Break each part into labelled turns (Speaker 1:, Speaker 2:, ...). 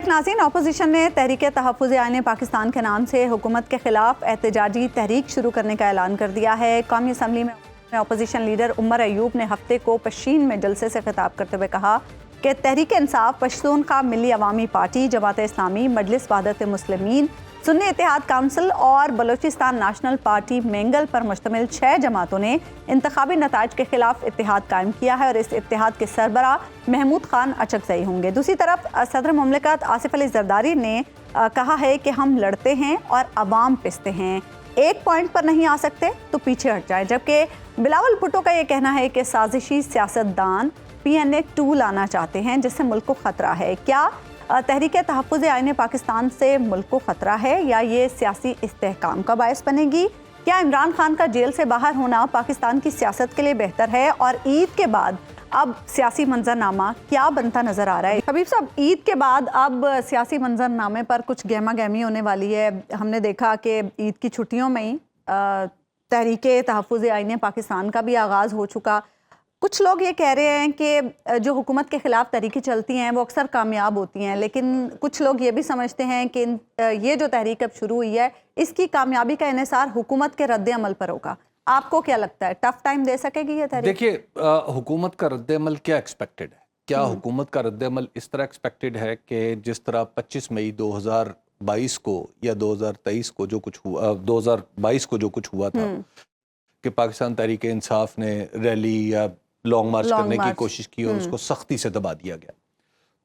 Speaker 1: नाज़रीन, अपोजिशन ने तहरीक तहफ़्फ़ुज़ आईन पाकिस्तान के नाम से हुकूमत के ख़िलाफ़ एहतजाजी तहरीक शुरू करने का ऐलान कर दिया है। कौमी असम्बली में अपोजिशन लीडर उमर अयूब ने हफ्ते को पश्चिम में जलसे से खिताब करते हुए कहा कि तहरीक इंसाफ, पश्तूनख्वा मिली अवामी पार्टी, जमात इस्लामी, मजलिस वहदत मुस्लिमीन, सुन्नी इत्तेहाद काउंसिल और बलोचिस्तान नेशनल पार्टी मेंगल पर मुश्तमिल 6 जमातों ने इंतखाबी नताइज के खिलाफ इत्तेहाद कायम किया है और इस इत्तेहाद के सरबरा महमूद खान अचकज़ई होंगे। दूसरी तरफ सदर मुमलिकत आसिफ अली जरदारी ने कहा है कि हम लड़ते हैं और अवाम पिसते हैं, एक पॉइंट पर नहीं आ सकते तो पीछे हट जाए। जबकि बिलावल भुट्टो का ये कहना है कि साजिशी सियासतदान PNA 2 लाना चाहते हैं जिससे मुल्क को ख़तरा है। क्या तहरीक तहफ़्फ़ुज़ आईन पाकिस्तान से मुल्क को ख़तरा है या ये सियासी इस्तेहकाम का बायस बनेगी? क्या इमरान खान का जेल से बाहर होना पाकिस्तान की सियासत के लिए बेहतर है? और ईद के बाद अब सियासी मंजरनामा क्या बनता नज़र आ रहा है? हबीब साहब, ईद के बाद अब सियासी मंजरनामे पर कुछ गहमा गहमी होने वाली है। हमने देखा कि ईद की छुट्टियों में ही तहरीक तहफ़्फ़ुज़ आईन पाकिस्तान का भी आगाज़ हो चुका। कुछ लोग ये कह रहे हैं कि जो हुकूमत के ख़िलाफ़ तहरीकें चलती हैं वो अक्सर कामयाब होती हैं, लेकिन कुछ लोग ये भी समझते हैं कि ये जो तहरीक अब शुरू हुई है इसकी कामयाबी का इन्हिसार हुकूमत के रद्द-ए-अमल पर होगा। आपको क्या लगता है, टफ टाइम दे सकेगी ये तहरीक?
Speaker 2: देखिए, हुकूमत का रद्द-ए-अमल क्या एक्सपेक्टेड है? क्या हुकूमत का रद्द-ए-अमल इस तरह एक्सपेक्टेड है कि जिस तरह 25 मई 2022 को या 2023 को जो कुछ हुआ, 2022 को जो कुछ हुआ था कि पाकिस्तान तहरीक इंसाफ ने रैली या लॉन्ग मार्च करने की कोशिश की और उसको सख्ती से दबा दिया गया,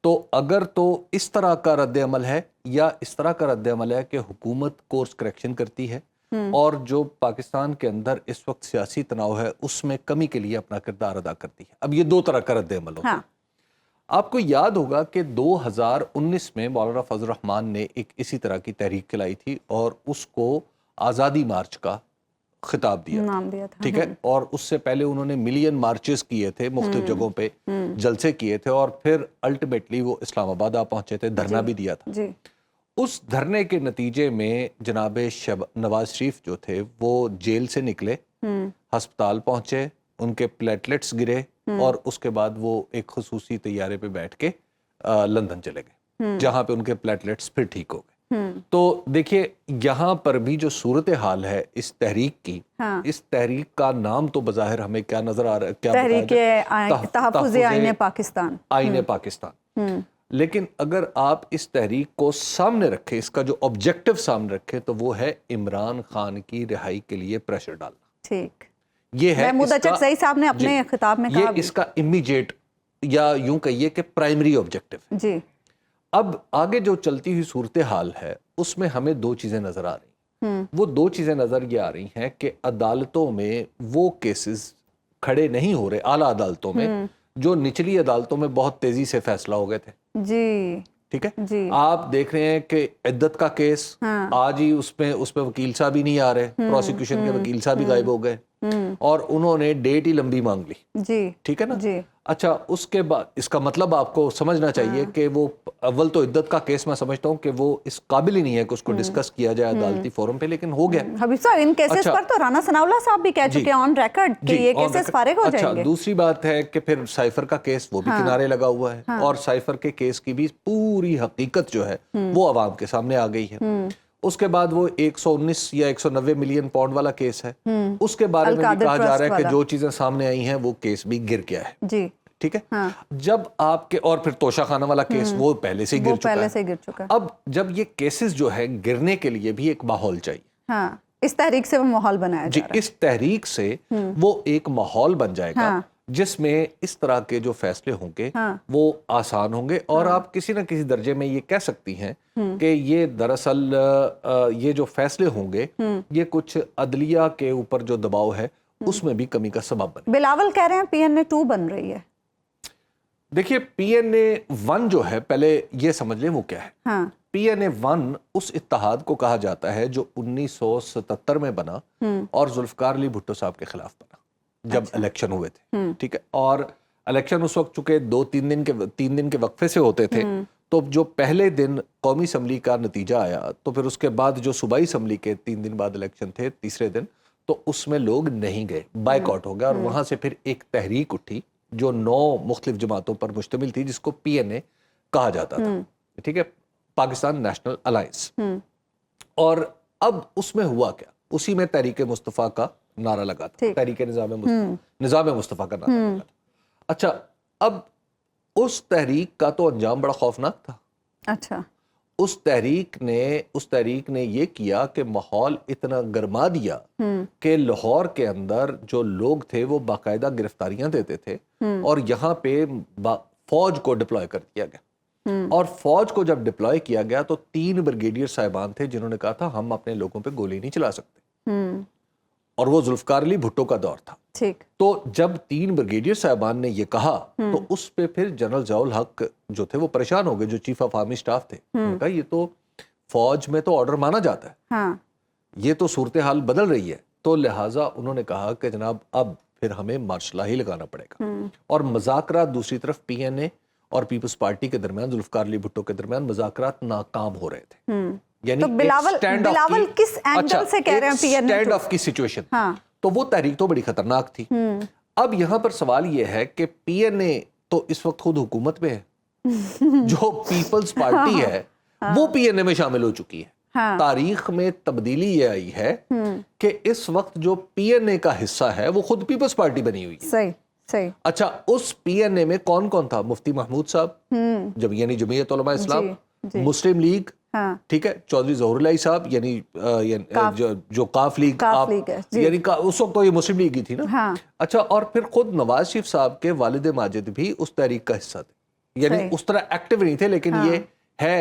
Speaker 2: तो अगर तो इस तरह का रद्द-ए-अमल है या इस तरह का रद्द-ए-अमल है कि हुकूमत कोर्स करेक्शन करती है और जो पाकिस्तान के अंदर इस वक्त सियासी तनाव है उसमें कमी के लिए अपना किरदार अदा करती है। अब ये दो तरह का रद्द-ए-अमल होता है। आपको याद होगा कि 2019 में मौलाना फजल रहमान ने एक इसी तरह की तहरीक चलाई थी और उसको आज़ादी मार्च का खिताब दिया, नाम दिया था, ठीक है। और उससे पहले उन्होंने मिलियन मार्चेस किए थे, मुख्तलिफ जगहों पे जलसे किए थे और फिर अल्टीमेटली वो इस्लामाबाद आ पहुंचे थे, धरना भी दिया था जी। उस धरने के नतीजे में जनाब नवाज शरीफ जो थे वो जेल से निकले, अस्पताल पहुंचे, उनके प्लेटलेट्स गिरे और उसके बाद वो एक खुसूसी तैयारे पे बैठ के लंदन चले गए, जहां पे उनके प्लेटलेट्स फिर ठीक हो गए। तो देखिए, यहाँ पर भी जो सूरत हाल है इस तहरीक की, इस तहरीक का नाम तो बज़ाहिर हमें क्या नजर आ रहा है, क्या
Speaker 1: तहरीक तहफ़्फ़ुज़ आईन पाकिस्तान,
Speaker 2: आईन पाकिस्तान। लेकिन अगर आप इस तहरीक को सामने रखें, इसका जो ऑब्जेक्टिव सामने रखें, तो वो है इमरान खान की रिहाई के लिए प्रेशर डालना। ठीक, ये है
Speaker 1: अचकज़ई साहब ने अपने खिताब में कहा,
Speaker 2: ये इसका इमीडिएट या यूं कहिए कि प्राइमरी ऑब्जेक्टिव जी। अब आगे जो चलती हुई सूरत हाल है उसमें हमें दो चीजें नजर आ रही, वो दो चीजें नजर ये आ रही हैं कि अदालतों में वो केसेस खड़े नहीं हो रहे, आला अदालतों में, जो निचली अदालतों में बहुत तेजी से फैसला हो गए थे जी, ठीक है जी। आप देख रहे हैं कि इद्दत का केस आज ही उसमें वकील साहब ही नहीं आ रहे, प्रोसिक्यूशन के वकील साहब भी गायब हो गए और उन्होंने डेट ही लंबी मांग ली जी, ठीक है ना जी। अच्छा, उसके बाद इसका मतलब आपको समझना चाहिए कि वो अव्वल तो इद्दत का केस मैं समझता हूँ कि वो इस काबिल ही नहीं है कि उसको डिस्कस किया जाए अदालती फोरम पे, लेकिन हो गया।
Speaker 1: हबीब साहब, इन केसेस पर तो राना सनाउल्लाह साहब भी कह चुके हैं ऑन रिकॉर्ड कि ये केसेस फारिग हो जाएंगे।
Speaker 2: दूसरी बात है कि फिर साइफर का केस वो भी किनारे लगा हुआ है और साइफर के केस की भी पूरी हकीकत जो है वो अवाम के सामने आ गई है। उसके बाद वो 119 या 190 मिलियन पाउंड वाला केस है, उसके बारे में भी कहा जा रहा है कि जो चीजें सामने आई हैं वो केस भी गिर गया है जी, ठीक है। जब आपके और फिर तोशा खाना वाला केस वो पहले से गिर चुका है। अब जब ये केसेस जो है गिरने के लिए भी एक माहौल चाहिए,
Speaker 1: इस तहरीक से वो माहौल बनाया जा रहा है।
Speaker 2: इस तहरीक से वो एक माहौल बन जाएगा जिसमें इस तरह के जो फैसले होंगे वो आसान होंगे और आप किसी न किसी दर्जे में ये कह सकती हैं कि ये दरअसल ये जो फैसले होंगे ये कुछ अदलिया के ऊपर जो दबाव है उसमें भी कमी का सबब बने।
Speaker 1: बिलावल कह रहे हैं PNA 2 बन रही है।
Speaker 2: देखिए, PNA 1 जो है, पहले ये समझ लें वो क्या है। PNA 1 उस इत्तेहाद को कहा जाता है जो 1977 में बना और जुल्फकार अली भुट्टो साहब के खिलाफ बना जब इलेक्शन हुए थे, ठीक है। और इलेक्शन उस वक्त चूंकि 3 दिन के वक्फे से होते थे, तो जो पहले दिन कौमी असम्बली का नतीजा आया तो फिर उसके बाद जो सूबाई असम्बली के 3 दिन बाद इलेक्शन थे, तीसरे दिन, तो उसमें लोग नहीं गए, बायकॉट हो गया और वहां से फिर एक तहरीक उठी जो 9 मुख्तलिफ जमातों पर मुश्तमिल थी जिसको PNA कहा जाता था, ठीक है। Pakistan national alliance. اور اب اس میں ہوا کیا, اسی میں تحریک مصطفیٰ کا نعرہ لگا تھا, تحریک نظام مصطفیٰ کا نعرہ لگا تھا. اچھا, اب اس تحریک کا تو انجام بڑا خوفناک تھا.
Speaker 1: اچھا,
Speaker 2: اس تحریک نے یہ کیا کہ ماحول اتنا گرما دیا کہ لاہور کے اندر جو لوگ تھے وہ باقاعدہ گرفتاریاں دیتے تھے, اور یہاں پہ فوج کو ڈپلوائے کر دیا گیا. اور فوج کو جب ڈپلوائے کیا گیا تو 3 بریگیڈیئر صاحبان تھے جنہوں نے کہا تھا ہم اپنے لوگوں پہ گولی نہیں چلا سکتے, اور وہ ذوالفقار علی بھٹو کا دور تھا. تو جب 3 بریگیڈیئر صاحبان نے یہ کہا تو اس پہ پھر جنرل ضیاء الحق جو تھے وہ پریشان ہو گئے, جو چیف آف آرمی سٹاف تھے. انہوں نے کہا یہ تو فوج میں تو آرڈر مانا جاتا ہے, یہ تو صورتحال بدل رہی ہے. تو لہٰذا انہوں نے کہا کہ جناب اب پھر ہمیں مارشل لا ہی لگانا پڑے گا. اور مذاکرات دوسری طرف پی این اے اور پیپلز پارٹی کے درمیان, ذوالفقار علی بھٹو کے درمیان مذاکرات ناکام ہو رہے تھے. یعنی
Speaker 1: بلاول کس اینگل سے کہہ رہے ہیں پی این اے,
Speaker 2: اسٹینڈ آف کی سچویشن, تو وہ تحریک تو بڑی خطرناک تھی. اب یہاں پر سوال یہ ہے کہ پی این اے تو اس وقت خود حکومت میں ہے, جو پیپلز پارٹی ہے وہ پی این اے میں شامل ہو چکی ہے. تاریخ میں تبدیلی یہ آئی ہے کہ اس وقت جو پی این اے کا حصہ ہے وہ خود پیپلز پارٹی بنی ہوئی ہے.
Speaker 1: صحیح.
Speaker 2: اچھا, اس پی این اے میں کون کون تھا؟ مفتی محمود صاحب, یعنی جمعیت علماء اسلام, مسلم لیگ, ٹھیک ہے, چودھری ظہور الہی صاحب یعنی جو کاف لیگ, یعنی اس وقت تو یہ مسلم لیگ ہی تھی نا. اچھا, اور پھر خود نواز شریف صاحب کے والد ماجد بھی اس تحریک کا حصہ تھے, یعنی اس طرح ایکٹیو نہیں تھے, لیکن یہ ہے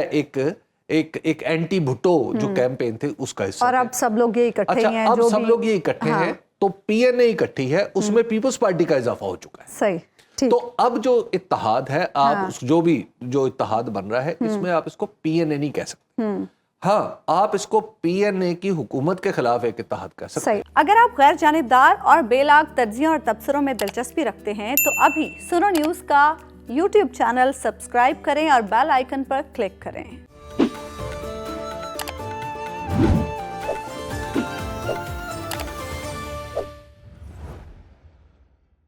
Speaker 2: ایک اینٹی بھٹو جو کیمپین تھے اس کا حصہ.
Speaker 1: اور اب سب لوگ یہ اکٹھے ہیں,
Speaker 2: اب سب لوگ یہ اکٹھے ہیں, تو پی این اے اکٹھی ہے, اس میں پیپلز پارٹی کا اضافہ ہو چکا ہے.
Speaker 1: صحیح.
Speaker 2: تو اب جو اتحاد ہے, آپ جو اتحاد بن رہا ہے, اس میں آپ اس کو پی این اے نہیں کہہ سکتے. ہاں, آپ اس کو پی این اے کی حکومت کے خلاف ایک اتحاد کہہ سکتے ہیں.
Speaker 1: اگر آپ غیر جانبدار اور بے لاگ تجزیوں اور تبصروں میں دلچسپی رکھتے ہیں تو ابھی سنو نیوز کا یوٹیوب چینل سبسکرائب کریں اور بیل آئیکن پر کلک کریں.